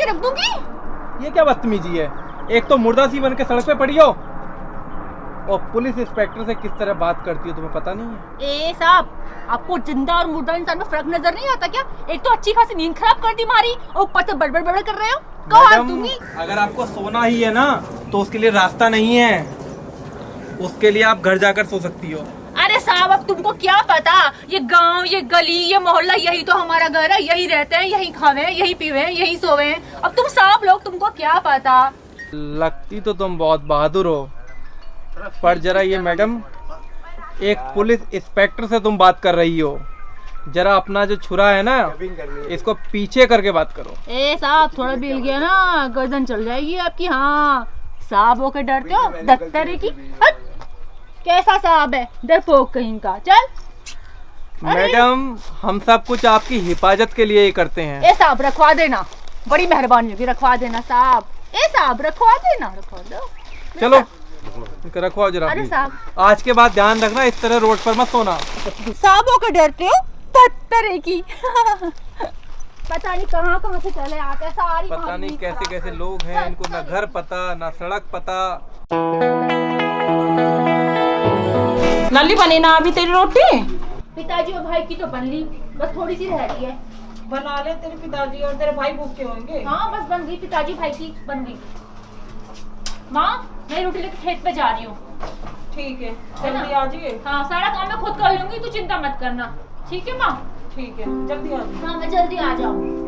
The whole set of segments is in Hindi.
रख दूंगी। ये क्या बदतमीजी है? एक तो मुर्दा सी बन के सड़क पे पड़ी हो और पुलिस इंस्पेक्टर से किस तरह बात करती हो तुम्हें पता नहीं है? ए साहब, आपको जिंदा और मुर्दा इंसान में फर्क नजर नहीं आता क्या? एक तो अच्छी खासी नींद खराब कर दी मारी और ऊपर से बड़बड़ बड़बड़ कर रहे हो। मैडम, अगर आपको सोना ही है ना तो उसके लिए रास्ता नहीं है, उसके लिए आप घर जाकर सो सकती हो। अरे साहब, अब तुमको क्या पता, ये गांव, ये गली, ये मोहल्ला, यही तो हमारा घर है, यही रहते हैं, यही खावे हैं, यही पीवे हैं, यही सोवे हैं। अब तुम साहब लोग, तुमको क्या पता। लगती तो तुम बहुत बहादुर हो, पर जरा ये मैडम, एक पुलिस इंस्पेक्टर से तुम बात कर रही हो, जरा अपना जो छुरा है ना इसको पीछे करके बात करो। ए साहब, थोड़ा बिल गया ना गर्दन चल जाएगी आपकी। हाँ, साहब होके डरते हो? दफ्तर की हट। कैसा साहब है, डरपोक कहीं का। चल मैडम, हम सब कुछ आपकी हिफाजत के लिए ही करते हैं। ए साहब, रखवा देना, बड़ी मेहरबानी होगी, रखवा देना साहब। ए साहब, रखवा देना, रखवा दो। चलो रखवाओ जरा। अरे साहब, आज के बाद ध्यान रखना, इस तरह रोड पर मत सोना। साहब होके डरते हो? दफ्तर की पता नहीं कहाँ कहाँ से चले आते हैं सारी। पता नहीं कैसे कैसे लोग हैं, इनको ना घर पता ना सड़क पता। नली बनी ना अभी तेरी रोटी? पिताजी और भाई की तो बन ली, बस थोड़ी सी रह गई है। बना ले, तेरे पिताजी और तेरे भाई भूखे होंगे। हाँ, बस बन गई, पिताजी भाई की बन गई। माँ, मैं रोटी लेकर खेत पे जा रही हूँ। ठीक है, है ना? जल्दी आ जाइए। हाँ, सारा काम मैं खुद कर लूंगी, तू चिंता मत करना। ठीक है माँ? ठीक है, जल्दी आ जाइए। हाँ, मैं जल्दी आ जाऊँ।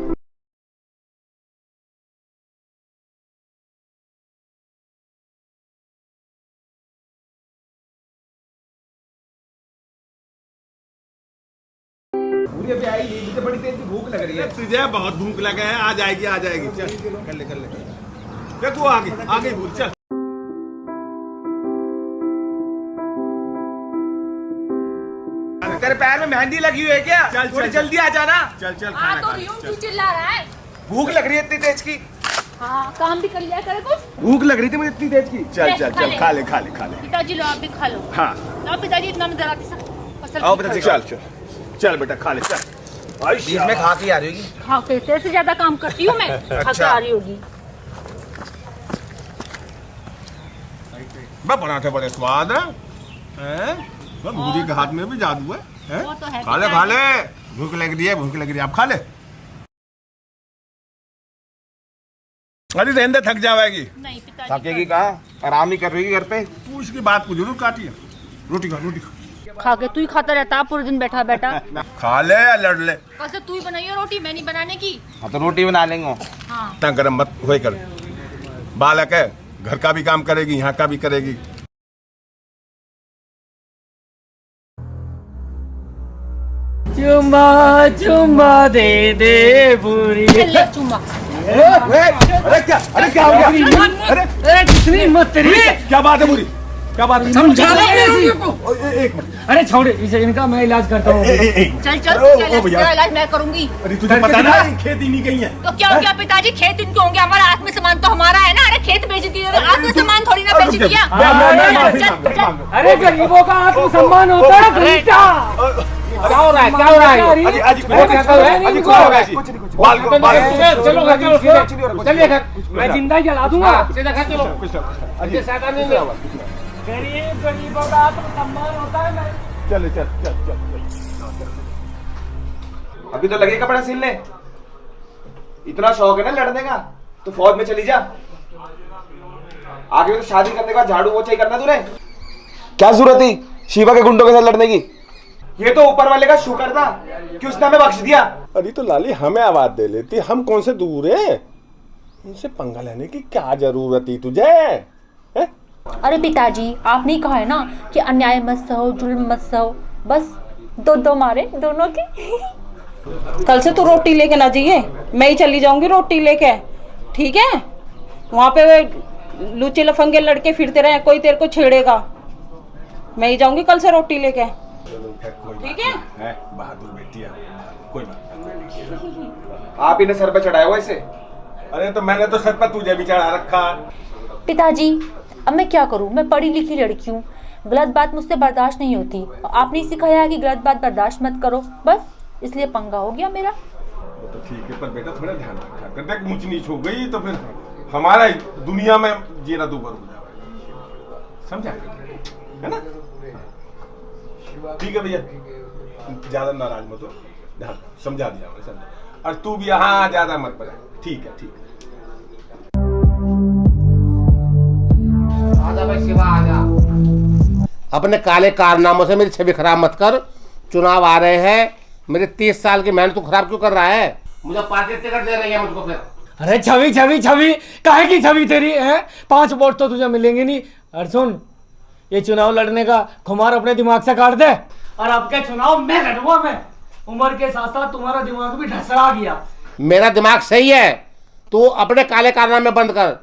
अभी आएगी, मुझे बड़ी तेज भूख लग रही है। तुझे बहुत भूख लगा है, आ जाएगी आ जाएगी। चल कर ले क्या तू आ गई भूख। चल तेरे पैर में मेहंदी लगी हुई है क्या? चल थोड़ी जल्दी आ जाना। चल चल आ तो रही हूँ, तू चिल्ला रहा है? भूख लग रही है इतनी तेज की। हाँ, काम भी कर लिया करे कुछ। भूख लग रही थी मुझे इतनी तेज की। चल चल चल खा ले खा ले खा ले। पिताजी लो, आप भी खा लो। हाँ लो पिताजी, इतना मत डराते सब। आओ पिताजी, चल चल चल बेटा खा ले चल। बीच में खा के आ रही होगी। हाँ, तेरे से ज्यादा काम करती हूँ मैं। खा के आ रही होगी। पराठे बड़े स्वाद है। मुझे के हाथ में भी जादू है। वो तो है। खा ले भूख लग रही है भूख लग रही है, आप खा ले। अरे रहने दे, थक जाएगी। नहीं पिताजी, थकेगी कहाँ, आराम ही कर रही है घर पे। तू इसकी बात को जरूर काटी है। रोटी खा खा के तू ही खाता रहता पूरे दिन बैठा बैठा। खा ले या लड़ ले। कल से तू ही बनाइए रोटी, मैं नहीं बनाने की। हाँ तो रोटी बना लेंगे। हाँ, इतना गरम मत होए कर। बालक है, घर का भी काम करेगी, यहाँ का भी करेगी। चुम्मा चुम्मा दे दे बुरी। ले चुम्मा। अरे क्या हो गया? अरे कितनी हिम्मत तेरी! क्या बात है बुरी? क्या बात है? समझा लो किसी को। एक मिनट। अरे छोड़े इसे, इनका मैं इलाज करता हूँ। चल चल, तेरा इलाज मैं करूंगी। अरे तुझे पता ना खेती नहीं गई है। तो क्या हो गया पिताजी, खेत इनके होंगे, हमारा आत्म सम्मान तो हमारा है ना। अरे खेत बेच दिया, आत्म सम्मान थोड़ी ना बेच दिया। अरे गरीबों का आत्मसम्मान होता है बेटा। क्या हो रहा है? क्या हो रहा है? चलो चलिए घर, मैं जिंदा ही जला दूंगा। सीधा घर चलो। गरीबों का आत्मसम्मान होता है। चल चल चल चल। अभी तो लगेगा बड़ा सिलने। इतना शौक है ना लड़ने का, तो फौज में चली जा। आगे तो शादी करने के बाद झाड़ू पोछा ही करना तूने। क्या जरूरत थी शिवा के गुंडों के साथ लड़ने की? ये तो ऊपर वाले का शुक्र था कि उसने हमें बख्श दिया। अरे तो लाली हमें आवाज दे लेती, हम कौन से दूर है? उनसे पंगा लेने की क्या जरूरत थी तुझे? है? अरे पिताजी, आपने कहा है ना कि अन्याय मत सहो, जुल्म मत सहो, बस दो मारे दोनों की। कल से तू रोटी लेके ना जाइए, मैं ही चली जाऊंगी रोटी लेके। ठीक है? वहाँ पे लूचे लफंगे लड़के फिरते रहे, कोई तेरे को छेड़ेगा। मैं ही जाऊंगी कल से रोटी लेके। ठीक है? बहादुर बेटी है, कोई बात। आप इन्हें सर पे चढ़ाया हुआ इसे। अरे तो मैंने तो सर पर तुझे भी चढ़ा रखा। पिताजी, अब मैं क्या करूं, मैं पढ़ी लिखी लड़की हूँ, गलत बात मुझसे बर्दाश्त नहीं होती। आपने सिखाया है कि गलत बात बर्दाश्त मत करो, बस इसलिए पंगा हो गया मेरा। वो तो ठीक है, पर बेटा थोड़ा ध्यान रखा कर, देख ऊंच नीच हो गई तो फिर हमारा दुनिया में जीना दूबर हो जाएगा, समझा है ना? ठीक है भैया, ज्यादा नाराज मत हो, ध्यान समझा दिया मैंने, समझा। और तू भी यहाँ ज्यादा मत पड़ा, ठीक है ठीक है। आजा भाई शिवा आजा। अपने काले कारनामों से मेरी छवि खराब मत कर। चुनाव आ रहे हैं, मेरे 30 साल की मेहनत तू खराब क्यों कर रहा है? मुझे पार्टी टिकट दे रही है मुझको फिर। अरे छवि छवि छवि काहे की छवि तेरी है? 5 वोट तो तुझे मिलेंगे नहीं। और सुन, ये चुनाव लड़ने का खुमार अपने दिमाग से काट दे। और अब के चुनाव मैं लड़ूंगा। मैं उम्र के साथ साथ तुम्हारा दिमाग भी ढसड़ा गया। मेरा दिमाग सही है, तू अपने काले कारनामे बंद कर।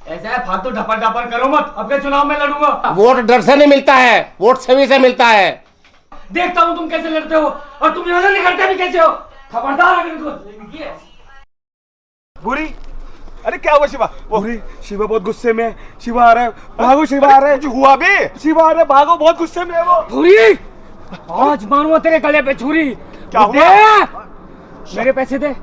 ऐसा है फालतू ढपर ढपर करो मत। अब के चुनाव में लड़ूंगा। वोट डर से नहीं मिलता है, वोट छवि से मिलता है। देखता हूँ तुम कैसे लड़ते हो और तुम यहाँ से निकलते भी कैसे हो। खबरदार अगर इनको भूरी, अरे क्या हुआ शिवा? भूरी, शिवा बहुत गुस्से में है। शिवा आ रहा है, भागो शिवा आ रहा है। कुछ हुआ बे? शिवा आ रहा है, भागो, बहुत गुस्से में है वो। छुरी, आज मारूंगा तेरे गले पे छुरी। क्या हुआ? मेरे पैसे दे,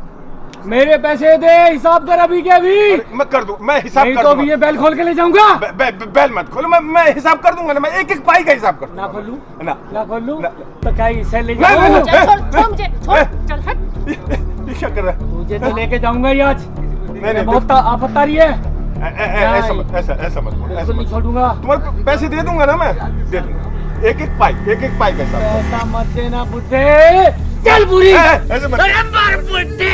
मेरे पैसे दे, हिसाब कर अभी के अभी। मैं कर दूं, मैं हिसाब कर दूंगा। तो ये बैल खोल के ले जाऊंगा। बैल मत खोलो, मैं हिसाब कर दूंगा ना, मैं एक एक पाई का हिसाब कर ना खोलूं ना खोलूं ना। तो क्या इसे ले नहीं, जाऊं? नहीं, छोड़ मुझे, छोड़, चल हट। ये क्या कर रहा है? तुझे तो लेके जाऊंगा ही आज। नहीं, बहुत आफत आ रही है। ऐसा मत बोल, ऐसा नहीं मत। छोड़ूंगा। तुम्हारे पैसे दे दूंगा ना, मैं दे दूंगा एक एक पाई का हिसाब। ऐसा मत देना बुड्ढे। चल बुरी, ऐसे मत। अरे मार बुड्ढे।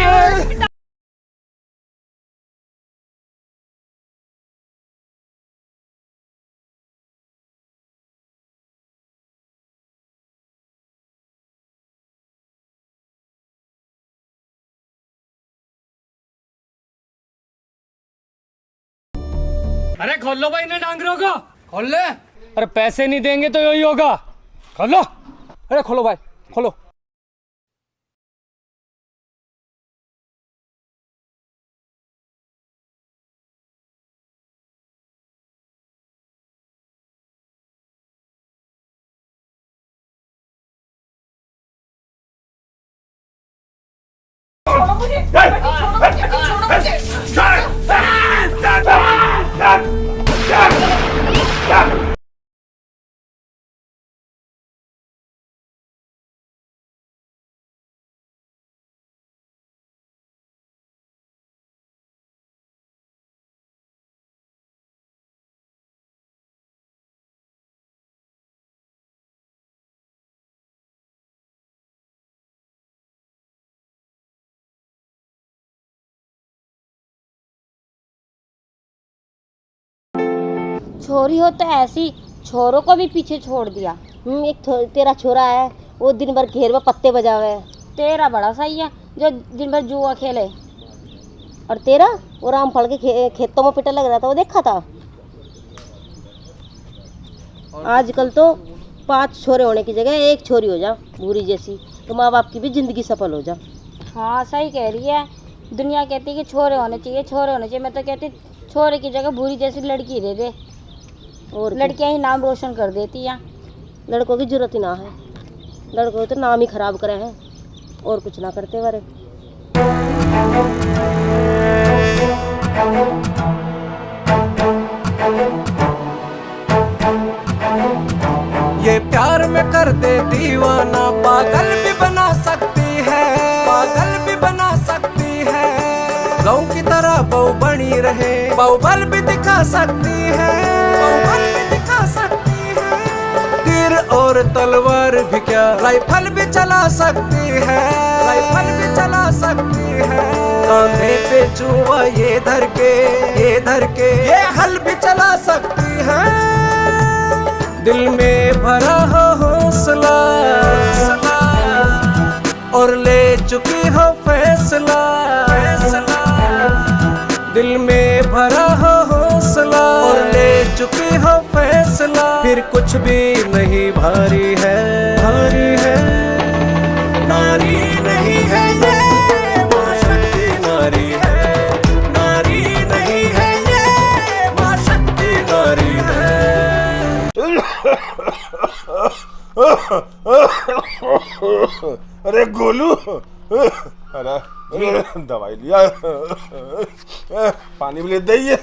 अरे खोल लो भाई, इन्हें डांगरों को खोल ले। अरे पैसे नहीं देंगे तो यही होगा। खोलो, अरे खोलो भाई, खोलो। छोरी हो तो ऐसी, छोरों को भी पीछे छोड़ दिया। एक तेरा छोरा है, वो दिन भर घेर में पत्ते बजावे। तेरा बड़ा सही है जो दिन भर जुआ खेले। और तेरा वो रामफल के खेतों में पिटा लग रहा था, वो देखा था। आजकल तो 5 छोरे होने की जगह 1 छोरी हो जा भूरी जैसी, तो माँ बाप की भी जिंदगी सफल हो जा। हाँ सही कह रही है। दुनिया कहती है कि छोरे होने चाहिए, छोरे होने चाहिए। मैं तो कहती छोरे की जगह भूरी जैसी लड़की दे दे, और लड़कियां ही नाम रोशन कर देती हैं। लड़कों की जरूरत ही ना है, लड़कों तो नाम ही खराब करे हैं और कुछ ना करते बारे। ये प्यार में कर दे दीवाना, पागल भी बना सकती है, पागल भी बना सकती है। गाँव की तरह बहू बनी रहे, बाहुबल भी दिखा सकती है, बाहुबल भी दिखा सकती है। तीर और तलवार भी क्या, राइफल भी चला सकती है, राइफल भी चला सकती है। कांधे पे जुआ ये धर के, ये धर के, ये हल भी चला सकती है। दिल में भरा हो हौसला और ले चुकी हो फैसला, दिल में भरा हो हौसला और ले चुकी हो फैसला। फिर कुछ भी नहीं भारी है, भारी है। नारी नहीं है ये माँ शक्ति, नारी है, नारी नहीं है ये माँ शक्ति, नारी है। अरे गोलू, अरे दवाई लिया, पानी भी ले दीजिए।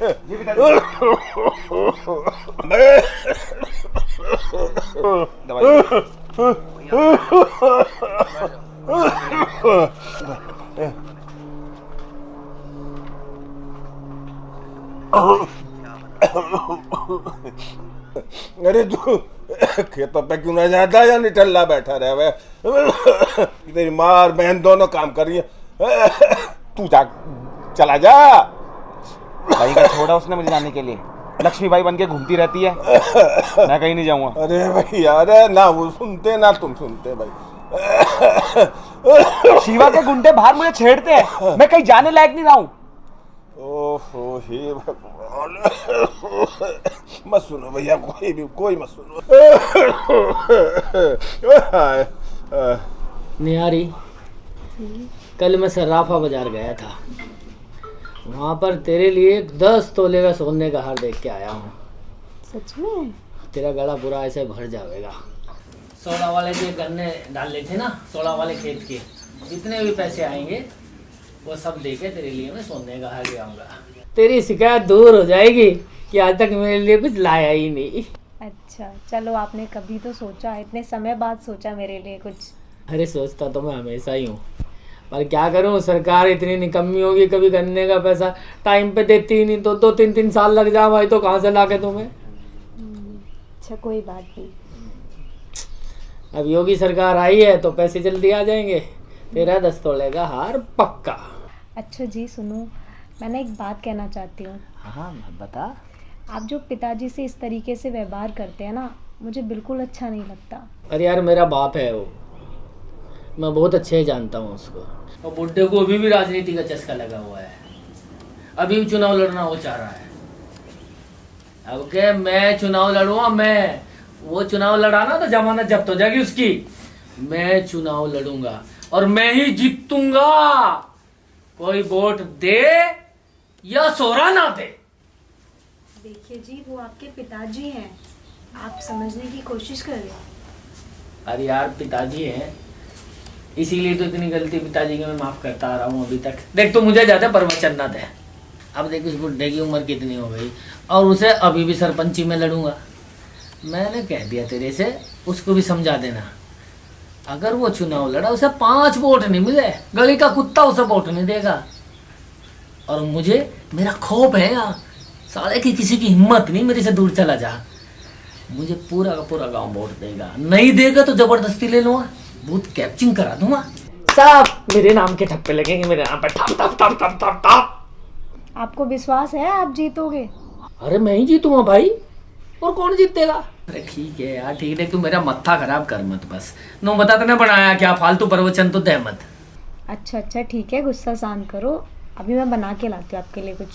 अरे तू खेतों पे क्यों ना जाता या निठल्ला बैठा रहे वे? तेरी माँ और बहन दोनों काम कर रही है, तू जा, चला जा। भाई का छोड़ा उसने मुझे जाने के लिए, लक्ष्मीबाई बन के घूमती रहती है, मैं कहीं नहीं जाऊंगा। अरे भाई यार, ना वो सुनते ना तुम सुनते भाई। शिवा के गुंडे बाहर मुझे छेड़ते हैं, मैं कहीं जाने लायक नहीं रहा हूँ। ओहो हे भगवान, मत सुनो भैया, कोई मत सुनो। निहारी, कल मैं सर्राफा बाजार गया था, वहाँ पर तेरे लिए 10 तोले का सोने का हार देख के आया हूँ। सच में? तेरा गला पूरा ऐसे भर जाएगा। 16 वाले जो गन्ने डाल लेते ना, 16 वाले खेत के जितने भी पैसे आएंगे वो सब देके तेरे लिए मैं सोने का हार ले आऊंगा। तेरी शिकायत दूर हो जाएगी कि आज तक मेरे लिए कुछ लाया ही नहीं। अच्छा चलो, आपने कभी तो सोचा, इतने समय बाद सोचा मेरे लिए कुछ। अरे सोचता तो मैं हमेशा ही हूँ, पर क्या करूँ, सरकार इतनी निकम्मी होगी, कभी गन्ने का पैसा टाइम पे देती ही नहीं, तो 2-3 साल लग जाए भाई, तो कहाँ से ला के तुम्हें। अच्छा कोई बात नहीं। अब योगी सरकार आई है तो पैसे जल्दी आ जाएंगे। तेरा 10 तोले का हार पक्का। अच्छा जी सुनो, मैं ना एक बात कहना चाहती हूँ। हाँ बता। आप जो पिताजी से इस तरीके से व्यवहार करते हैं ना, मुझे बिल्कुल अच्छा नहीं लगता। अरे यार मेरा बाप है वो, मैं बहुत अच्छे जानता हूँ उसको। और बुड्ढे को अभी भी राजनीति का चस्का लगा हुआ है, अभी भी चुनाव लड़ना वो चाह रहा है। अब के मैं चुनाव लड़ूंगा, मैं वो चुनाव लड़ाना तो जमानत जब्त हो जाएगी उसकी। मैं चुनाव लड़ूंगा और मैं ही जीतूंगा, कोई वोट दे या सोरा ना दे। देखिए जी, वो आपके पिताजी हैं, आप समझने की कोशिश करें। अरे यार पिताजी हैं, इसीलिए तो इतनी गलती पिताजी की मैं माफ करता आ रहा हूँ अभी तक। देख तो मुझे ज्यादा प्रवचन ना दे। अब देख उस बुढ़े की उम्र कितनी हो गई और उसे अभी भी सरपंची में लड़ूंगा। मैंने कह दिया तेरे से, उसको भी समझा देना, अगर वो चुनाव लड़ा उसे 5 वोट नहीं मिले, गली का कुत्ता उसे वोट नहीं देगा। और मुझे मेरा खौफ है यार, साले की किसी की हिम्मत नहीं मेरे से दूर चला जा। मुझे पूरा का पूरा गांव वोट देगा, नहीं देगा तो जबरदस्ती ले लूंगा, बूथ कैप्चिंग करा दूंगा, सब मेरे नाम के ठप्पे लगेंगे, मेरे नाम पे ठप ठप ठप ठप ठप ठप। आपको विश्वास है आप जीतोगे? अरे मैं ही जीतूंगा भाई, और कौन जीतेगा। अरे ठीक है यार, ठीक है, तू मेरा मत्था खराब कर मत बस। नो बता तूने बनाया क्या, फालतू प्रवचन तो दे मत। अच्छा ठीक है, गुस्सा शांत करो, अभी मैं बना के लाती हूँ आपके लिए कुछ।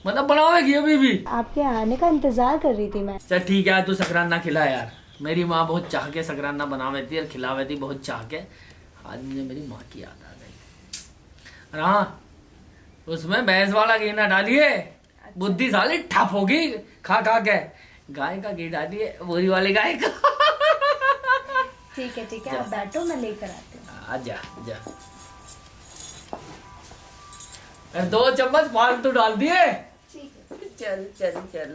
मतलब बनावेगी अभी भी? आपके आने का इंतजार कर रही थी मैं। चल ठीक है, तू सकराना खिला यार, मेरी माँ बहुत चाह के सकराना बनावे थी और खिलावे थी बहुत चाह के। आज मुझे मेरी माँ की याद आ गई। हाँ, उसमें भैंस वाला घी ना डालिए, बुद्धि साली ठप होगी खा खा के। गाय का घी डालिए, बोरी वाले गाय का। ठीक है, आप बैठो, मैं लेकर आती हूँ। आजा जा। 2 चम्मच फालतू डाल दिए। चल चल चल।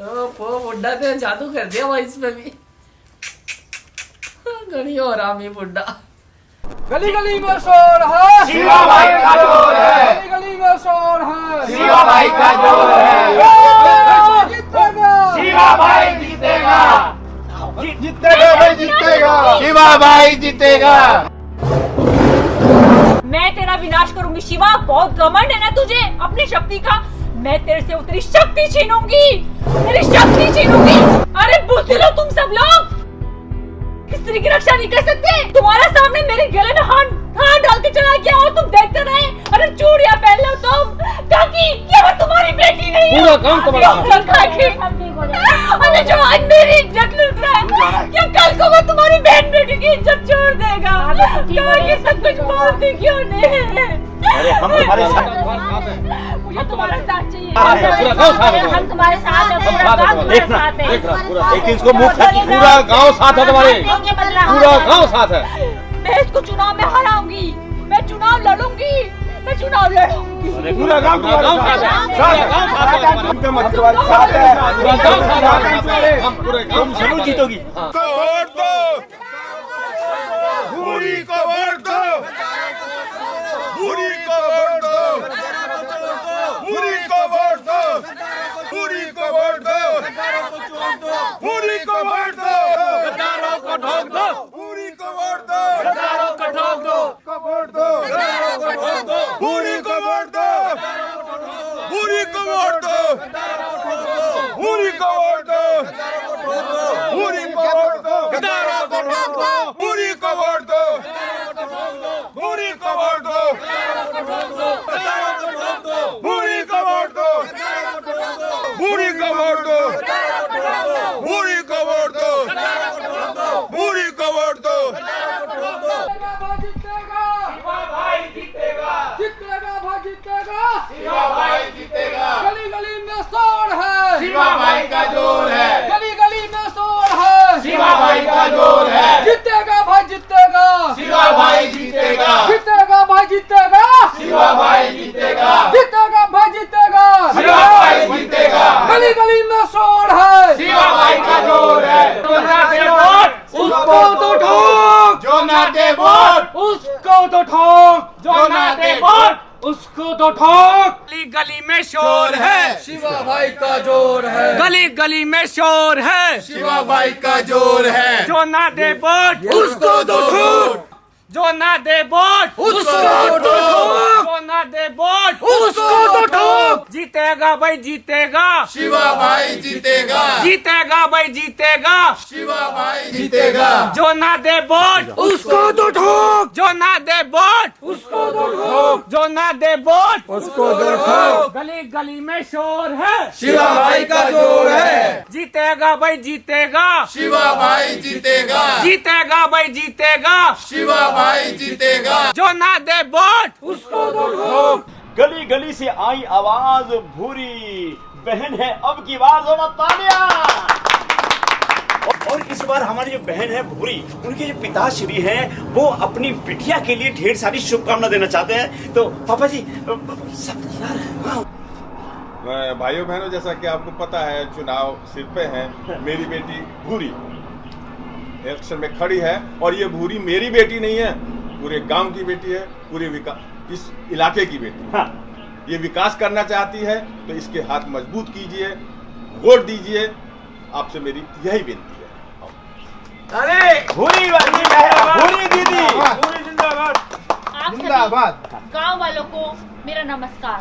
ओ बुड्ढा ने जादू कर दिया भाई इसमें भी। गली और आमी बुड्ढा। गली गली में शोर है, शिवा भाई का जोर है, गली गली में शोर है, शिवा भाई का जोर है, जीतेगा, शिवा भाई जीतेगा, जीतेगा भाई जीतेगा, शिवा भाई जीतेगा। मैं तेरा विनाश करूंगी शिवा, बहुत घमंड है ना तुझे अपनी शक्ति का। मैं तेरे से तेरी शक्ति छीनूंगी, तेरी शक्ति छीनूंगी। अरे बुझलो तुम सब लोग, स्त्री की रक्षा नहीं कर सकते। तुम्हारे सामने मेरे गले में हाथ डाल के चला गया और तुम देखते रहे। अरे चूड़ियां पहन लो तुम, ताकि ये वो तुम्हारी बेटी नहीं है। पूरा काम तुम्हारा। अरे जो आज मेरी इज्जत लूट रहा है, क्या कल को वो तुम्हारी बहन बेटी की इज्जत छोड़ देगा? ये सब कुछ बोलती क्यों नहीं? अरे हम तुम्हारे साथ, मुझे तुम्हारा साथ चाहिए। पूरा गांव साथ है, हम तुम्हारे साथ हैं, पूरा गांव तुम्हारे साथ है। पूरा एक चीज को मुंह पूरा गांव साथ है तुम्हारे, पूरा गांव साथ है। मैं इसको चुनाव में हराऊंगी, मैं चुनाव चुनाव लड़ूंगी, मैं चुनाव लड़ूंगी। पूरा गांव जरूर जीतोगी। भूरी को वोट दो, भूरी को वोट दो, भूरी को वोट दो, भूरी को वोट दो, भूरी को वोट दो, गद्दारों को ठोक दो, भूरी को वोट दो, गद्दारों को ठोक दो, वोट दो, गद्दारों को ठोक दो, भूरी को वोट दो, भूरी को वोट दो, भूरी को वोट दो, भूरी को वोट दो, गद्दारों को ठोक दो, भूरी को वोट दो, भूरी को वोट दो, भूरी को वोट दो, भूरी को वोट दो, भूरी को वोट दो, भूरी को वोट दो। गली गली में शोर है, शिवा भाई का जोर है, गली गली में शोर है, शिवा भाई का जोर है, जीतेगा भाई जीतेगा, शिवा भाई जीतेगा, जीतेगा भाई जीतेगा, शिवा भाई जीतेगा, जीतेगा भाई जीतेगा, शिवा भाई जीतेगा, गली गली में शोर है, शिवा भाई का जोर है। जो ना दे वोट उसको तो ठोक, जो ना दे वोट, उसको तो ठोक, जो ना दे वोट, उसको तो ठोक। गली गली में शोर है, शिवा भाई का जोर है, गली गली में शोर है, शिवा भाई का जोर है। जो ना दे वोट उसको तो ठोक, जो ना दे वोट उसको तो ठोक, जो ना दे वोट उसको तो ठोक। जीतेगा भाई जीतेगा, शिवा भाई जीतेगा, जीतेगा भाई जीतेगा, शिवा भाई जीतेगा, जो ना दे वोट उसको तो ठोक, जो ना दे वोट उसको तो ठोक, जो ना दे वोट उसको तो ठोक। गली गली में शोर है, शिवा भाई का जोर है, जीतेगा भाई जीतेगा, शिवा भाई जीतेगा, जीतेगा भाई जीतेगा, शिवा भाई जीतेगा, जो ना दे वोट उसको तो ठोक। गली गली से आई आवाज, भूरी बहन है अब की बात, होना तालियां। और इस बार हमारी जो बहन है भूरी, उनके जो पिताश्री हैं वो अपनी बिटिया के लिए ढेर सारी शुभकामना देना चाहते हैं। तो पापा जी सब तैयार है? भाइयों बहनों, जैसा कि आपको पता है चुनाव सिर पे है। मेरी बेटी भूरी इलेक्शन में खड़ी है, और ये भूरी मेरी बेटी नहीं है, पूरे गांव की बेटी है, पूरे इस इलाके की बेटी है। हाँ। ये विकास करना चाहती है तो इसके हाथ मजबूत कीजिए, वोट दीजिए, आपसे मेरी यही विनती है। अरे भूरी वाली बहन, भूरी दीदी, भूरी जिंदाबाद। आप सभी गांव वालों को मेरा नमस्कार।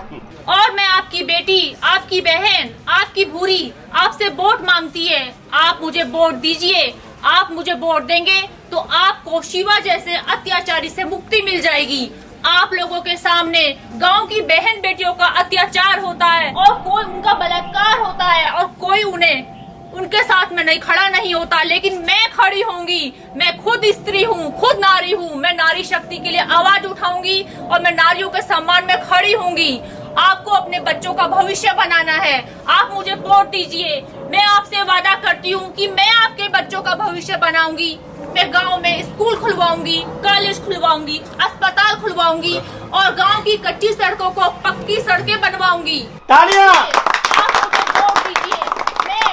और मैं आपकी बेटी, आपकी बहन, आपकी भूरी आपसे वोट मांगती है। आप मुझे वोट दीजिए। आप मुझे वोट देंगे तो आपको शिवा जैसे अत्याचारी से मुक्ति मिल जाएगी। आप लोगों के सामने गांव की बहन बेटियों का अत्याचार होता है और कोई उनका बलात्कार होता है और कोई उनके साथ में नहीं खड़ा नहीं होता, लेकिन मैं खड़ी होंगी। मैं खुद स्त्री हूँ, खुद नारी हूँ। मैं नारी शक्ति के लिए आवाज उठाऊंगी और मैं नारियों के सम्मान में खड़ी होंगी। आपको अपने बच्चों का भविष्य बनाना है। आप मुझे वोट दीजिए। मैं आपसे वादा करती हूँ कि मैं आपके बच्चों का भविष्य बनाऊंगी। मैं गांव में स्कूल खुलवाऊंगी, कॉलेज खुलवाऊंगी, अस्पताल खुलवाऊंगी और गांव की कच्ची सड़कों को पक्की सड़कें बनवाऊंगी। तालियां। आप मुझे वोट दीजिए। मैं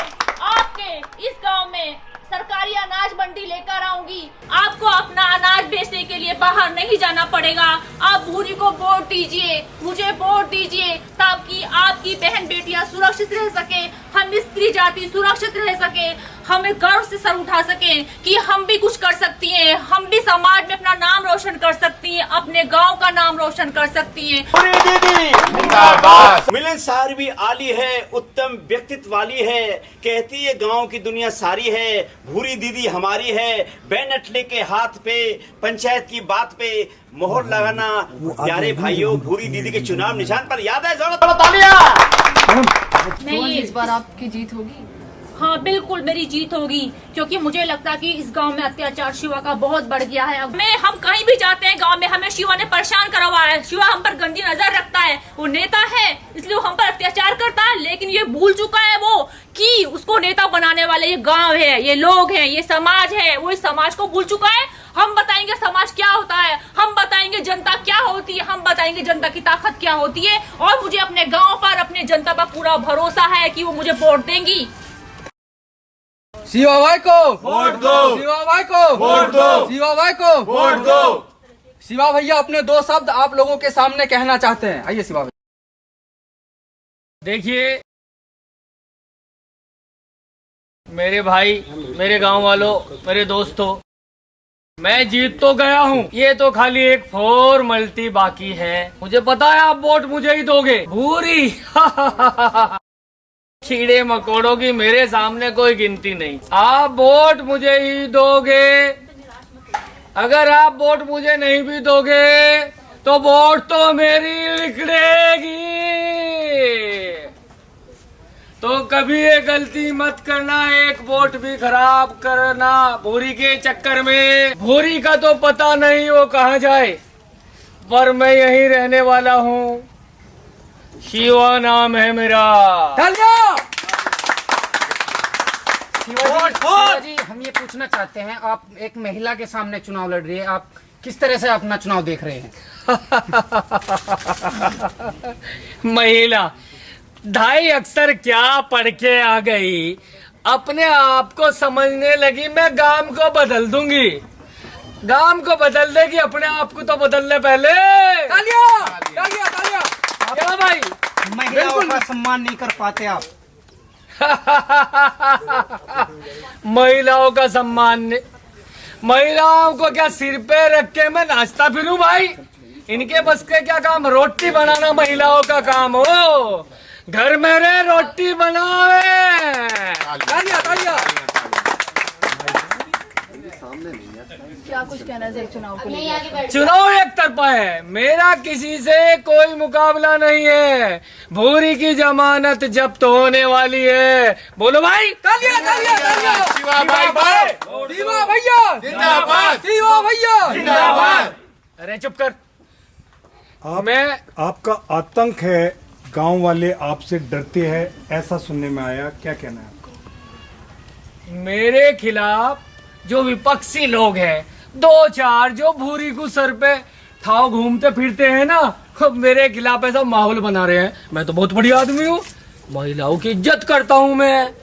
आपके इस गांव में सरकारी अनाज मंडी लेकर आऊंगी। आपको अपना अनाज बेचने के लिए बाहर नहीं जाना पड़ेगा। आप भूरी को वोट दीजिए, मुझे वोट दीजिए, ताकि आपकी बहन बेटियां सुरक्षित रह सके, हम स्त्री जाति सुरक्षित रह सके, हमें गर्व से सर उठा सके कि हम भी कुछ कर सकती हैं, हम भी समाज में अपना नाम रोशन कर सकती हैं, अपने गांव का नाम रोशन कर सकती हैं। भूरी दीदी जिंदाबाद। मिलनसार भी आली है, उत्तम व्यक्तित्व वाली है, कहती है गांव की दुनिया सारी है। भूरी दीदी हमारी है। बैनटले के हाथ पे पंचायत की बात पे मोहर लगाना। प्यारे भाइयों, भूरी दीदी के चुनाव निशान पर याद है, जोर तालियां। नहीं, इस बार आपकी जीत होगी। हाँ बिल्कुल मेरी जीत होगी, क्योंकि मुझे लगता है कि इस गांव में अत्याचार शिवा का बहुत बढ़ गया है। हम कहीं भी जाते हैं गांव में, हमें शिवा ने परेशान करा हुआ है। शिवा हम पर गंदी नजर रखता है। वो नेता है इसलिए वो हम पर अत्याचार करता है, लेकिन ये भूल चुका है वो कि उसको नेता बनाने वाले ये गांव है, ये लोग हैं, ये समाज है, वो इस समाज को भूल चुका है। हम बताएंगे समाज क्या होता है, हम बताएंगे जनता क्या होती है, हम बताएंगे जनता की ताकत क्या होती है। और मुझे अपने गांव पर, अपने जनता पर पूरा भरोसा है कि वो मुझे वोट देंगी। शिवा भाई को वोट दो, शिवा भाई को वोट दो, शिवा भाई को वोट दो। शिवा भैया अपने 2 शब्द आप लोगों के सामने कहना चाहते हैं। आइए शिवा भाई। देखिए मेरे भाई, मेरे गांव वालों, मेरे दोस्तों, मैं जीत तो गया हूँ, ये तो खाली एक फॉर्मेलिटी बाकी है। मुझे पता है आप वोट मुझे ही दोगे। भूरी कीड़े मकोड़ों की मेरे सामने कोई गिनती नहीं। आप वोट मुझे ही दोगे। अगर आप वोट मुझे नहीं भी दोगे तो वोट तो मेरी लिखड़ेगी। तो कभी ये गलती मत करना, एक वोट भी खराब करना भूरी के चक्कर में। भूरी का तो पता नहीं वो कहाँ जाए, पर मैं यहीं रहने वाला हूँ। शिवा नाम है मेरा। शिवा जी, हम ये पूछना चाहते हैं, आप एक महिला के सामने चुनाव लड़ रही है, आप किस तरह से अपना चुनाव देख रहे हैं? महिला 2.5 अक्षर क्या पढ़ के आ गई, अपने आप को समझने लगी मैं गांव को बदल दूंगी। गांव को बदल देगी, अपने आप को तो बदल ले पहले। तालियां, तालियां, तालियां। क्या भाई, महिलाओं का सम्मान नहीं कर पाते आप? महिलाओं का सम्मान, महिलाओं को क्या सिर पे रख के मैं नाचता फिरूं भाई? इनके बस के क्या काम? रोटी बनाना महिलाओं का काम हो। घर में रे रोटी बनावे। तालियां, तालियां। क्या कुछ कहना चाहिए चुनाव को लेकर? चुनाव एक तरफा है, मेरा किसी से कोई मुकाबला नहीं है। भूरी की जमानत जब्त होने वाली है। बोलो भाई, तालियां, तालियां, तालियां। शिवा भाई भाई, शिवा भैया जिंदाबाद, शिवा भैया जिंदाबाद। अरे चुप कर। आपका आतंक है, गांव वाले आपसे डरते हैं, ऐसा सुनने में आया, क्या कहना है आपका? मेरे खिलाफ जो विपक्षी लोग हैं, 2-4 जो भूरी को सर पे ठाव घूमते फिरते हैं ना, मेरे खिलाफ ऐसा माहौल बना रहे हैं। मैं तो बहुत बढ़िया आदमी हूँ, महिलाओं की इज्जत करता हूँ मैं।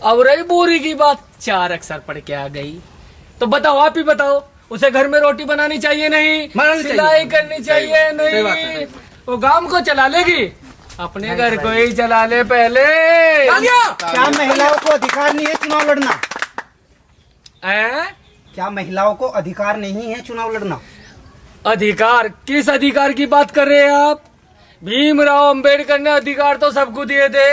अब रही भूरी की बात, 4 अक्षर पढ़ के आ गई, तो बताओ, आप ही बताओ, उसे घर में रोटी बनानी चाहिए नहीं, सिलाई करनी चाहिए नहीं, वो गांव को चला लेगी, अपने घर को ही चला ले पहले। क्या महिलाओं को अधिकार नहीं है चुनाव लड़ना? क्या महिलाओं को अधिकार नहीं है चुनाव लड़ना? अधिकार? किस अधिकार की बात कर रहे हैं आप? भीमराव अंबेडकर ने अधिकार तो सबको दिए थे।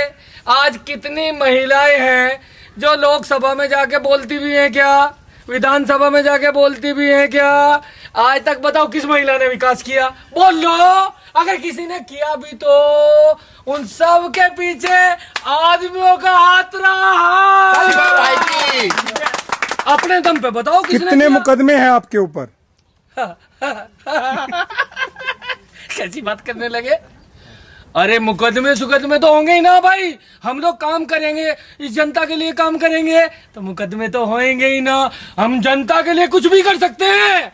आज कितनी महिलाएं हैं जो लोकसभा में जाके बोलती भी हैं क्या, विधानसभा में जाके बोलती भी हैं क्या? आज तक बताओ किस महिला ने विकास किया? बोल लो। अगर किसी ने किया भी तो उन सब के पीछे आदमियों का हाथ रहा। अपने दम पे बताओ कितने मुकदमे हैं आपके ऊपर? कैसी बात करने लगे? अरे मुकदमे सुकदमे तो होंगे ही ना भाई। हम लोग काम करेंगे, इस जनता के लिए काम करेंगे तो मुकदमे तो होंगे ही ना। हम जनता के लिए कुछ भी कर सकते हैं।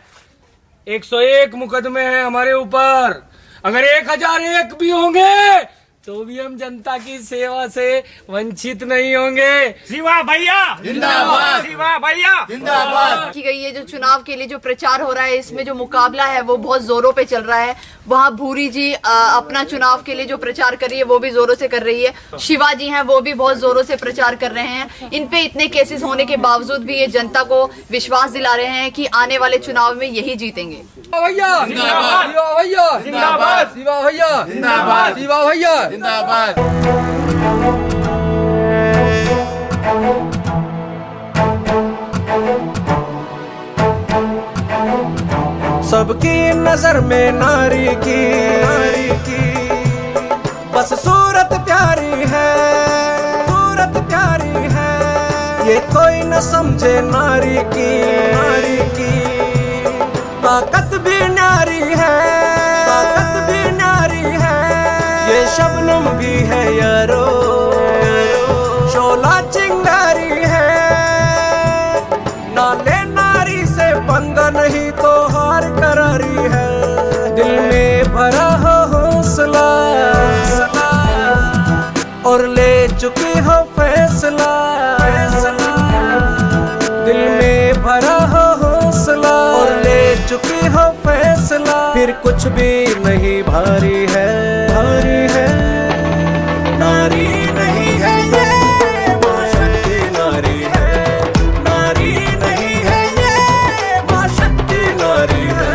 101 मुकदमे हैं हमारे ऊपर। अगर 1001 भी होंगे तो भी हम जनता की सेवा से वंचित नहीं होंगे। शिवा भैया जिंदाबाद, शिवा भैया जिंदाबाद। की गई है जो चुनाव के लिए जो प्रचार हो रहा है, इसमें जो मुकाबला है वो बहुत जोरों पे चल रहा है। वहाँ भूरी जी अपना चुनाव के लिए जो प्रचार कर रही है वो भी जोरों से कर रही है। शिवा जी हैं वो भी बहुत जोरों से प्रचार कर रहे हैं। इन पे इतने केसेस होने के बावजूद भी ये जनता को विश्वास दिला रहे हैं कि आने वाले चुनाव में यही जीतेंगे। भैया जिंदाबाद, शिवा भैया जिंदाबाद, शिवा भैया जिंदाबाद, शिवा भैया जिंदाबाद। सबकी नजर में नारी की बस सूरत प्यारी है, सूरत प्यारी है। ये कोई न समझे नारी की ताकत भी नारी है, ताकत भी नारी है। ये शबनम भी है यारो, और ले चुकी हो फैसला, दिल में भरा हो हौसला और ले चुकी हो फैसला, फिर कुछ भी नहीं भारी है, भारी है। नारी नहीं है ये माँ शक्ति, नारी है, नारी नहीं है ये माँ शक्ति, नारी है।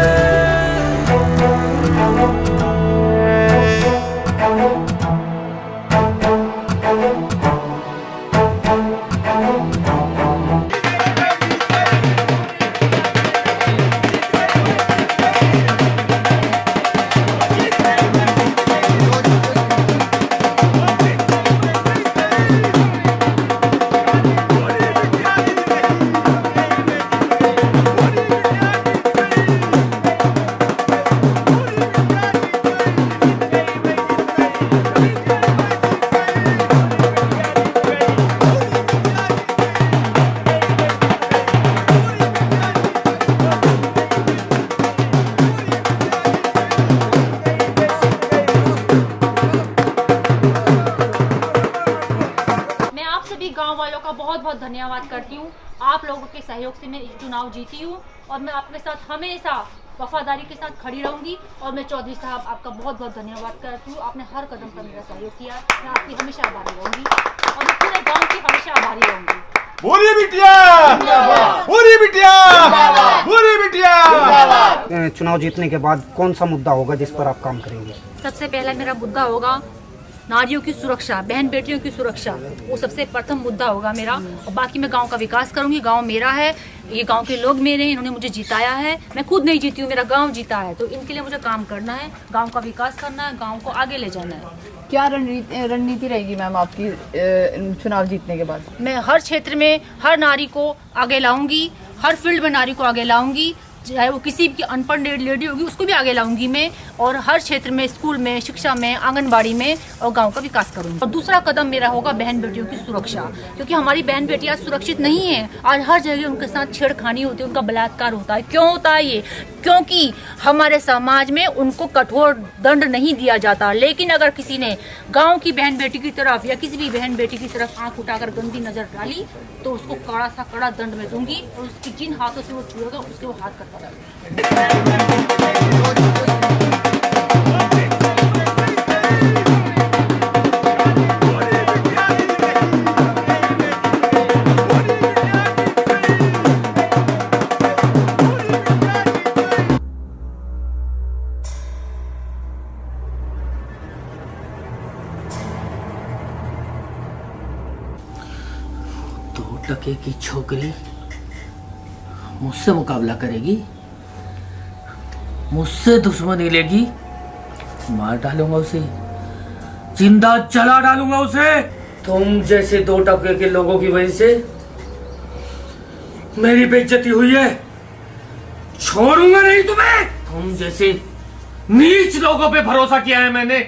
बहुत बहुत धन्यवाद करती हूँ। आप लोगों के सहयोग से मैं चुनाव जीती हूँ और मैं आपके साथ हमेशा वफादारी के साथ खड़ी रहूंगी। और मैं चौधरी साहब आपका बहुत बहुत धन्यवाद करती हूँ, आपने हर कदम पर मेरा सहयोग किया। मैं आपकी हमेशा आभारी रहूंगी और मैं पूरे गाँव की हमेशा आभारी रहूंगी। बोलिए बिटिया, बोलिए बिटिया, बोलिए बिटिया। चुनाव जीतने के बाद कौन सा मुद्दा होगा जिस पर आप काम करेंगे? सबसे पहला मेरा मुद्दा होगा नारियों की सुरक्षा, बहन बेटियों की सुरक्षा, वो सबसे प्रथम मुद्दा होगा मेरा। और बाकी मैं गांव का विकास करूंगी। गांव मेरा है, ये गांव के लोग मेरे हैं, इन्होंने मुझे जिताया है। मैं खुद नहीं जीती हूँ, मेरा गांव जीता है, तो इनके लिए मुझे काम करना है, गांव का विकास करना है, गांव को आगे ले जाना है। क्या रणनीति रहेगी मैम आपकी चुनाव जीतने के बाद? मैं हर क्षेत्र में हर नारी को आगे लाऊंगी, हर फील्ड में नारी को आगे लाऊंगी, चाहे वो किसी की अनपढ़ लेडी होगी उसको भी आगे लाऊंगी मैं। और हर क्षेत्र में, स्कूल में, शिक्षा में, आंगनबाड़ी में और गांव का विकास करूंगी। और दूसरा कदम मेरा होगा बहन बेटियों की सुरक्षा, क्योंकि हमारी बहन बेटियां सुरक्षित नहीं है। आज हर जगह उनके साथ छेड़खानी होती है, उनका बलात्कार होता है। क्यों होता है ये? क्योंकि हमारे समाज में उनको कठोर दंड नहीं दिया जाता। लेकिन अगर किसी ने गाँव की बहन बेटी की तरफ या किसी भी बहन बेटी की तरफ आँख उठाकर गंदी नजर डाली तो उसको कड़ा सा कड़ा दंड में दूंगी और उसकी जिन हाथों से वो छुएगा उसके वो हाथ करता रहेगा। टके की छोकरी मुझसे मुकाबला करेगी, मुझसे दुश्मनी लेगी, मार डालूंगा उसे, जिंदा जला डालूंगा उसे। तुम जैसे 2 टके के लोगों की वजह से मेरी बेइज्जती हुई है, छोड़ूंगा नहीं तुम्हें। तुम जैसे नीच लोगों पे भरोसा किया है मैंने,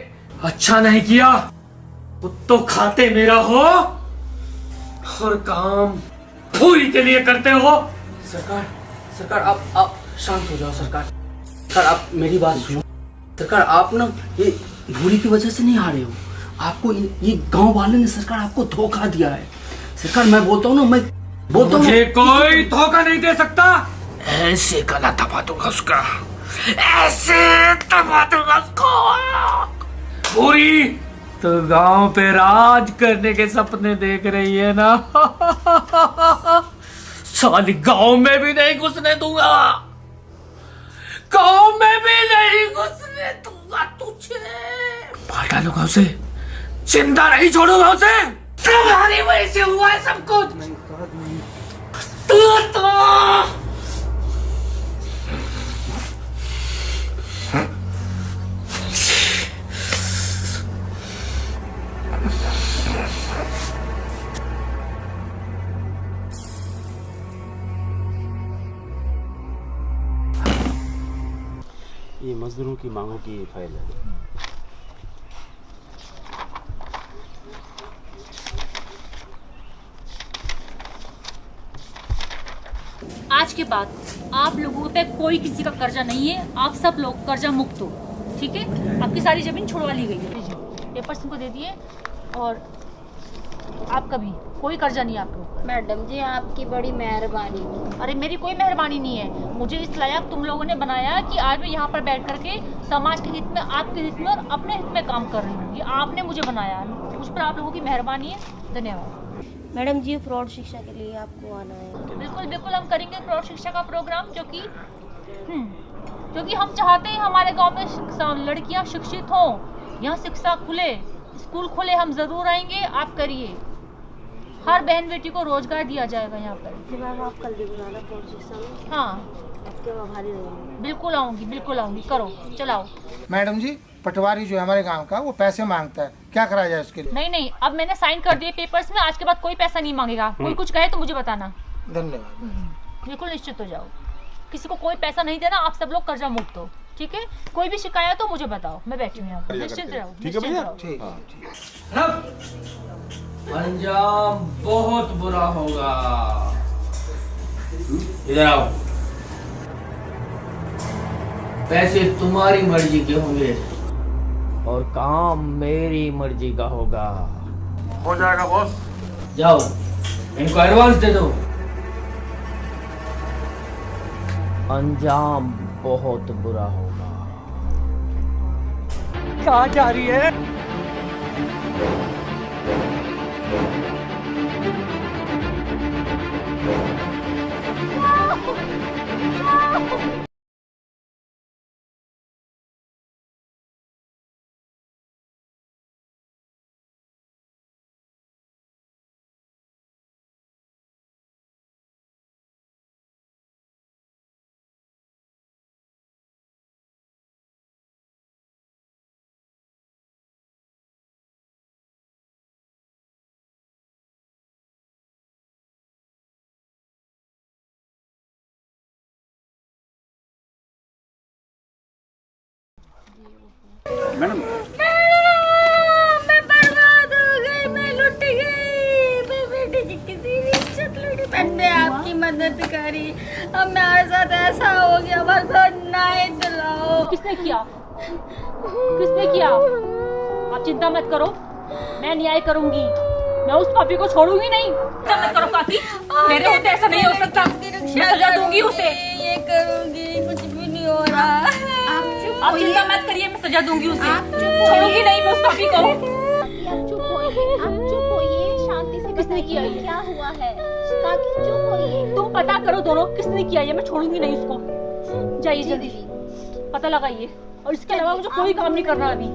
अच्छा नहीं किया। कुत्तों खाते मेरा हो और काम पूरी के लिए करते हो। सरकार आप शांत हो जाओ। सरकार आप मेरी बात सुनो। सरकार आप ना ये भूरी की वजह से नहीं हारे हो, आपको ये गांव वाले ने सरकार आपको धोखा दिया है। सरकार मैं बोलता हूँ ना, मैं बोलता हूँ मुझे कोई धोखा नहीं दे सकता। ऐसे गला दबा दूंगा उसका, ऐसे दबा दूंगा उसको। भूरी तो गांव पे राज करने के सपने देख रही है ना? साली गांव में भी नहीं घुसने दूंगा, गांव में भी नहीं घुसने दूंगा तुझे। मार डालूंगा उसे, जिंदा नहीं छोड़ूंगा उसे। तुम्हारी वजह से हुआ है सब कुछ। तू ये मजदूरों की मांगों की फाइल है। आज के बाद आप लोगों पे कोई किसी का कर्जा नहीं है, आप सब लोग कर्जा मुक्त हो, ठीक है? आपकी सारी जमीन छुड़वा ली गई है। पेपर्स उनको दे दिए और आपका भी कोई कर्जा नहीं है आपके ऊपर। मैडम जी आपकी बड़ी मेहरबानी। अरे मेरी कोई मेहरबानी नहीं है, मुझे इस लायक तुम लोगों ने बनाया कि आज मैं यहाँ पर बैठ करके समाज के हित में, आपके हित में और अपने हित में काम कर रही हूँ। ये आपने मुझे बनाया, उस पर आप लोगों की मेहरबानी है, धन्यवाद। मैडम जी प्रौढ़ शिक्षा के लिए आपको आना है। बिल्कुल बिल्कुल, हम करेंगे प्रौढ़ शिक्षा का प्रोग्राम, क्योंकि हम चाहते हैं हमारे गांव में लड़कियां शिक्षित हों, यहाँ शिक्षा खुले, स्कूल खुले, हम जरूर आएंगे। आप करिए, हर बहन बेटी को रोजगार दिया जाएगा यहाँ पर। मैम आप कल भी बुलाना प्रौढ़ शिक्षा में। हाँ आपके आभारी रहेंगे। बिल्कुल आऊँगी, बिल्कुल आऊँगी, करो चलाओ। मैडम जी पटवारी जो है हमारे गांव का, वो पैसे मांगता है, क्या करा जाए उसके लिए? नहीं, अब मैंने साइन कर दिए पेपर्स में, आज के बाद कोई पैसा नहीं मांगेगा। कोई कुछ कहे तो मुझे बताना। धन्यवाद। बिल्कुल निश्चित हो जाओ, किसी को कोई पैसा नहीं देना, आप सब लोग कर्जा मुक्त हो, ठीक है? कोई भी शिकायत हो मुझे बताओ, मैं बैठी हूँ यहाँ पर, निश्चिंत रहो। ठीक है भैया? अंजाम बहुत बुरा होगा। इधर आओ। पैसे तुम्हारी मर्जी के होंगे और काम मेरी मर्जी का होगा। हो जाएगा बॉस। जाओ इनको एडवांस दे दो। अंजाम बहुत बुरा होगा। कहाँ जा रही है? मैडम मैं बर्बाद हो गई, मैं लुट गई, मैं बेटे की किसी भी इज्जत लूटी। मैंने आपकी मदद करी, अब मेरे साथ ऐसा हो गया, बस न्याय दिलाओ। किसने किया? किसने किया? आप चिंता मत करो, मैं न्याय करूंगी, मैं उस पापी को छोड़ूंगी नहीं। चिंता मत करो काकी, मेरे होते ऐसा नहीं हो सकता, मैं सजा दूंगी उसे। ये करूंगी, कुछ भी नहीं हो रहा। आप चिंता मत करिए, मैं सजा दूंगी उसे, छोड़ूंगी नहीं मैं उस पापी को। आप चुप होइए, शांति से। किसने किया ये? क्या हुआ है? काकी चुप होइए। तुम पता करो दोनों, किसने किया ये, मैं छोड़ूंगी नहीं उसको। जाइए जल्दी पता लगाइए, और इसके अलावा मुझे कोई काम नहीं करना अभी।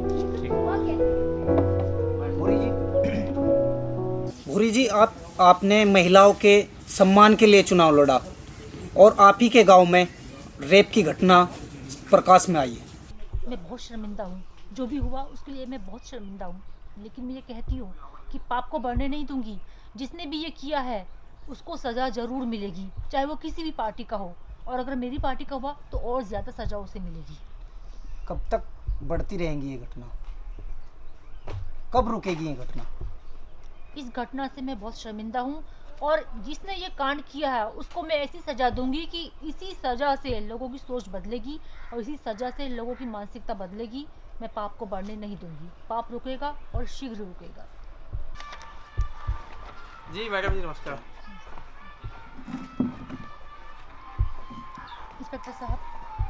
भूरी जी आपने महिलाओं के सम्मान के लिए चुनाव लड़ा और आप ही के गांव में रेप की घटना प्रकाश में आई है। मैं बहुत शर्मिंदा हूँ, जो भी हुआ उसके लिए मैं बहुत शर्मिंदा हूँ, लेकिन मैं ये कहती हूँ कि पाप को बढ़ने नहीं दूंगी। जिसने भी ये किया है उसको सज़ा ज़रूर मिलेगी, चाहे वो किसी भी पार्टी का हो, और अगर मेरी पार्टी का हुआ तो और ज़्यादा सज़ा उसे मिलेगी। कब तक बढ़ती रहेंगी ये घटना? कब रुकेगी ये घटना? इस घटना से मैं बहुत शर्मिंदा हूँ, और जिसने ये कांड किया है उसको मैं ऐसी सज़ा दूंगी कि इसी सज़ा से लोगों की सोच बदलेगी और इसी सज़ा से लोगों की मानसिकता बदलेगी। मैं पाप को बढ़ने नहीं दूंगी, पाप रुकेगा और शीघ्र रुकेगा। जी मैडम जी नमस्कार। इंस्पेक्टर साहब,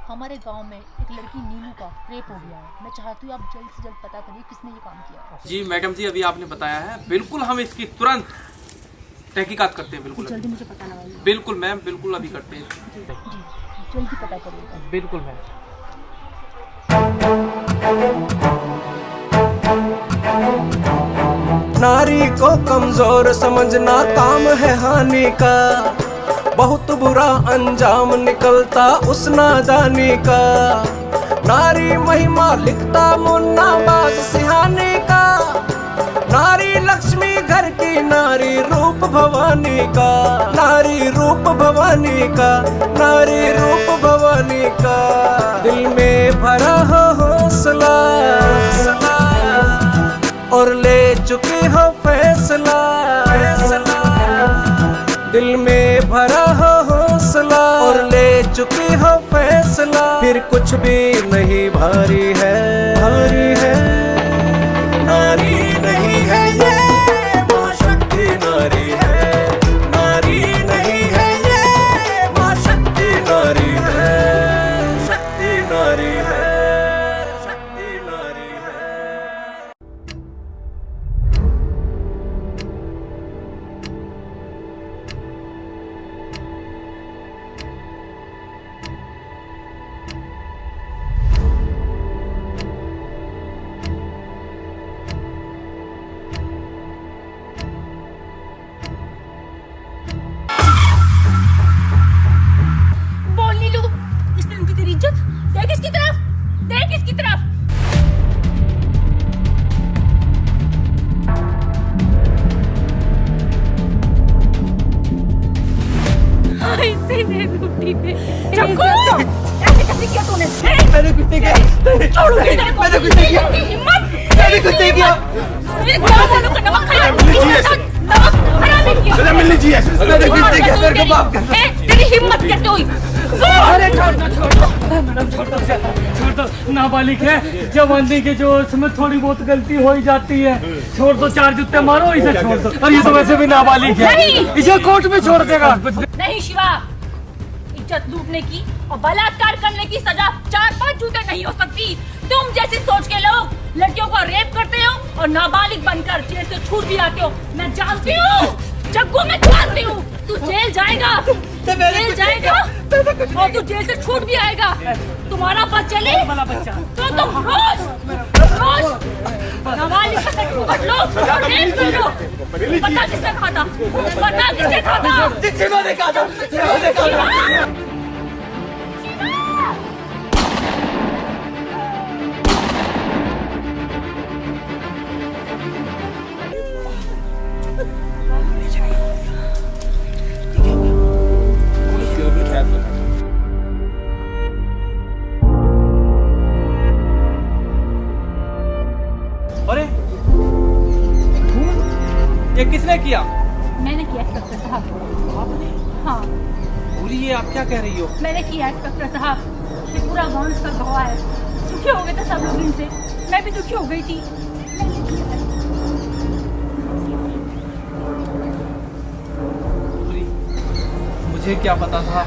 हमारे गांव में एक लड़की नीलू का रेप हो गया है। मैं चाहती हूँ आप जल्द से जल्द पता करिए किसने ये काम किया। जी मैडम जी, अभी आपने बताया है, बिल्कुल हम इसकी तुरंत तहकीकात करते हैं। बिल्कुल जल्दी मुझे पता लगाइए। बिल्कुल मैम, बिल्कुल अभी करते हैं। जी जल्दी पता करिएगा। बिल्कुल मैम। नारी को कमजोर समझना काम है हानि का, बहुत बुरा अंजाम निकलता उस नादानी का। नारी महिमा लिखता मुन्ना बाज सिहानी का, नारी लक्ष्मी घर की, नारी रूप भवानी का, नारी रूप भवानी का, नारी रूप भवानी का। दिल में भरा हो हौसला और ले चुकी हो फैसला, दिल में भरा हो हौसला और ले चुकी हो फैसला। फिर कुछ भी नहीं भारी है, भारी है नारी नहीं है ये माशा छोड़ूंगी तेरे को। मैंने कुछ नहीं किया। हिम्मत, मैंने कुछ नहीं किया। मेरे गाँव वालों का नमक खराब किया। सजा मिलनी चाहिए। मैंने कुछ नहीं किया, तेरे को माफ कर। तेरी हिम्मत कैसे हुई? अरे छोड़ दो मैडम, छोड़ दो। नाबालिग है, जवानी के जोश में थोड़ी बहुत गलती हो ही जाती है। छोड़ दो, 4 जूते मारो, इसे छोड़ दो। और ये तो वैसे भी नाबालिग है, इसे कोर्ट में छोड़ देगा। नहीं शिवा, इज्जत लूटने की और बलात्कार करने की सजा 4-5 जूते नहीं हो सकती। तुम जैसी सोच के लोग लड़कियों को रेप करते हो और नाबालिग बनकर जेल से छूट भी आते हो। मैं जानती हूँ जग्गू, मैं जानती हूँ तू जेल जाएगा, जेल जाएगा और तू जेल से छूट भी आएगा। तुम्हारा बस चले तो तुम रोज नाबालिग का सेक्स पकड़ लो और रेप कर लो। पता किसने कहा था? पता किसने कहा था? शिवा ने कहा था, शिवा ने कहा था। अरे ये किसने किया? मैंने किया इंस्पेक्टर साहब। हाँ भूरी, ये आप क्या कह रही हो? मैंने किया इंस्पेक्टर साहब। ये पूरा गांव इसका गवाह है। दुखी हो गए थे सब लोग इनसे, मैं भी दुखी हो गई थी। मुझे क्या पता था?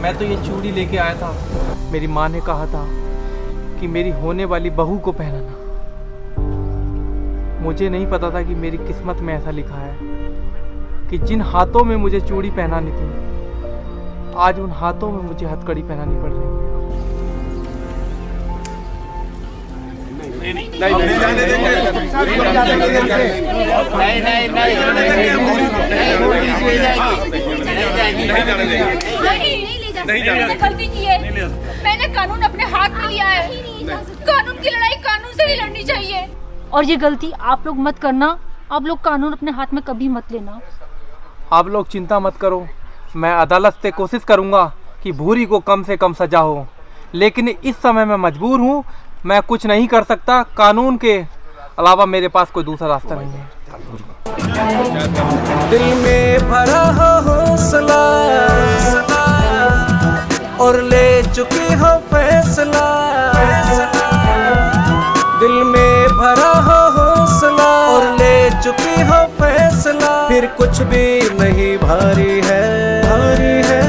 मैं तो ये चूड़ी लेके आया था। मेरी माँ ने कहा था कि मेरी होने वाली बहू को पहनाना। मुझे नहीं पता था कि मेरी किस्मत में ऐसा लिखा है कि जिन हाथों में मुझे चूड़ी पहनानी थी, आज उन हाथों में मुझे हथकड़ी पहनानी पड़ रही है। मैंने गलती की है। मैंने कानून अपने हाथ में लिया है। कानून की लड़ाई कानून से ही लड़नी चाहिए। और ये गलती आप लोग मत करना। आप लोग कानून अपने हाथ में कभी मत लेना। आप लोग चिंता मत करो, मैं अदालत से कोशिश करूंगा कि भूरी को कम से कम सजा हो, लेकिन इस समय मैं मजबूर हूं। मैं कुछ नहीं कर सकता। कानून के अलावा मेरे पास कोई दूसरा रास्ता नहीं है। दिल में भरा हो हौसला और ले चुकी हो फैसला। दिल में भरा हो हौसला और ले चुकी हो फैसला। फिर कुछ भी नहीं भारी है, भारी है।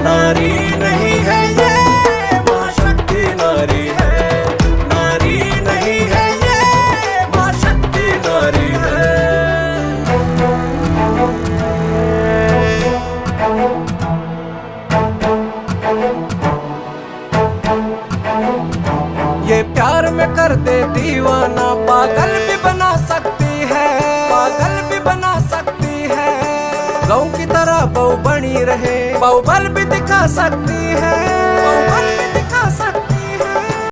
नारी नहीं है ये महाशक्ति, नारी है। नारी नहीं है ये महाशक्ति, नारी है। ये प्यार में कर दे दीवाना, पागल भी बना सकती है, पागल भी बना सकती है। गाँव की तरह बहू बनी रहे, बाहुबल भी दिखा सकती है, बाहुबल भी दिखा सकती है।